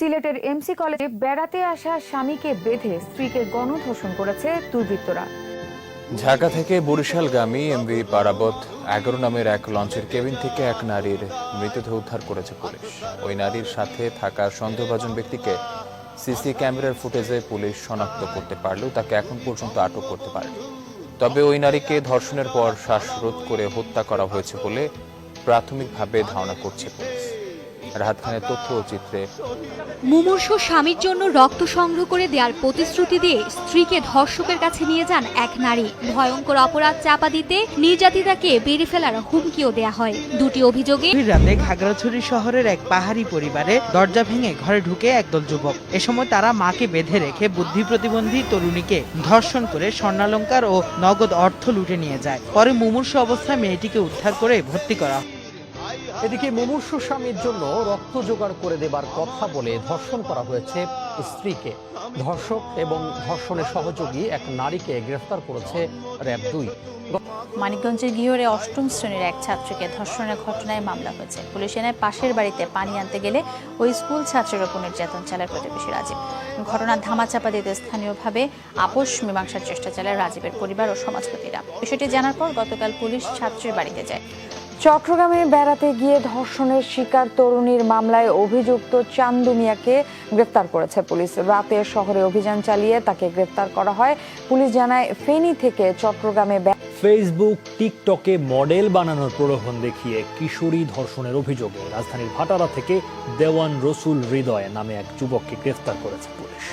সিলেটের এমসি কলেজে বেড়াতে আসা স্বামীকে বেঁধে স্ত্রীকে গণধর্ষণ করেছে দুর্বৃত্তরা। ঢাকা থেকে বরিশালগামী এমভি পারাবত 11 নামের এক লঞ্চের কেবিন থেকে এক নারীর মৃতদেহ উদ্ধার করেছে পুলিশ। ওই নারীর সাথে থাকা সন্দেহভাজন ব্যক্তিকে সিসি ক্যামেরার ফুটেজে পুলিশ শনাক্ত করতে পারলেও তাকে এখন পর্যন্ত আটক করতে পারেনি। তবে ওই নারীকে ধর্ষণের পর শ্বাসরোধ করে হত্যা করা হয়েছে বলে প্রাথমিকভাবে ধারণা করছে পুলিশ। রাহাত খানের তথ্য ও চিত্রে। মুমূর্ষু স্বামীর জন্য রক্ত সংগ্রহ করে দেওয়ার প্রতিশ্রুতি দিয়ে স্ত্রীকে ধর্ষকের কাছে নিয়ে যান এক নারী। ভয়ঙ্কর অপরাধ চাপা দিতে নির্যাতিতাকে বেড়ে ফেলার হুমকিও দেয়া হয়। দুটি অভিযোগে রাতে খাগড়াছড়ি শহরের এক পাহাড়ি পরিবারে দরজা ভেঙে ঘরে ঢুকে একদল যুবক। এ সময় তারা মাকে বেঁধে রেখে বুদ্ধি প্রতিবন্ধী তরুণীকে ধর্ষণ করে স্বর্ণালংকার ও নগদ অর্থ লুটে নিয়ে যায়। পরে মুমূর্ষু অবস্থায় মেয়েটিকে উদ্ধার করে ভর্তি করা হয়। এদিকে মুমূর্ষু স্বামীর জন্য রক্ত জোগাড় করে দেবার কথা বলে ধর্ষণ করা হয়েছে স্ত্রীকে। ধর্ষক এবং ধর্ষণের সহযোগী এক নারীকে গ্রেফতার করেছে র্যাব 2। মানিকগঞ্জের গিহরে 8ম শ্রেণীর এক ছাত্রীকে ধর্ষণের ঘটনায় মামলা হয়েছে। পুলিশ এনে পাশের বাড়িতে পানি আনতে গেলে ওই স্কুল ছাত্রের ওপর নির্যাতন চালায় প্রতিবেশী রাজীব। ঘটনার ধামাচাপা দিতে স্থানীয়ভাবে আপোষ মীমাংসার চেষ্টা চালায় রাজীবের পরিবার ও সমাজপতিরা। বিষয়টি জানার পর গতকাল পুলিশ ছাত্রীর বাড়িতে যায়। চট্টগ্রামে বেড়াতে গিয়ে ধর্ষণের শিকার তরুণীর মামলায় অভিযুক্ত চান্দু মিয়াকে গ্রেফতার করেছে পুলিশ। রাতে শহরে অভিযান চালিয়ে তাকে গ্রেফতার করা হয়। পুলিশ জানায়, ফেনী থেকে চট্টগ্রামে ফেসবুক টিকটকে মডেল বানানোর প্রলোভন দেখিয়ে কিশোরী ধর্ষণের অভিযোগে রাজধানীর ভাটারা থেকে দেওয়ান রসুল হৃদয় নামে এক যুবককে গ্রেফতার করেছে পুলিশ।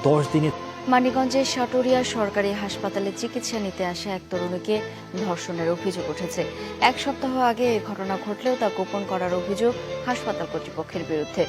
10 দিনে মানিকগঞ্জের সাটুরিয়া সরকারি হাসপাতালে চিকিৎসা নিতে আসা এক তরুণীকে ধর্ষণের অভিযোগ উঠেছে। 1 সপ্তাহ আগে এই ঘটনা ঘটলেও তা গোপন করার অভিযোগ হাসপাতাল কর্তৃপক্ষের বিরুদ্ধে।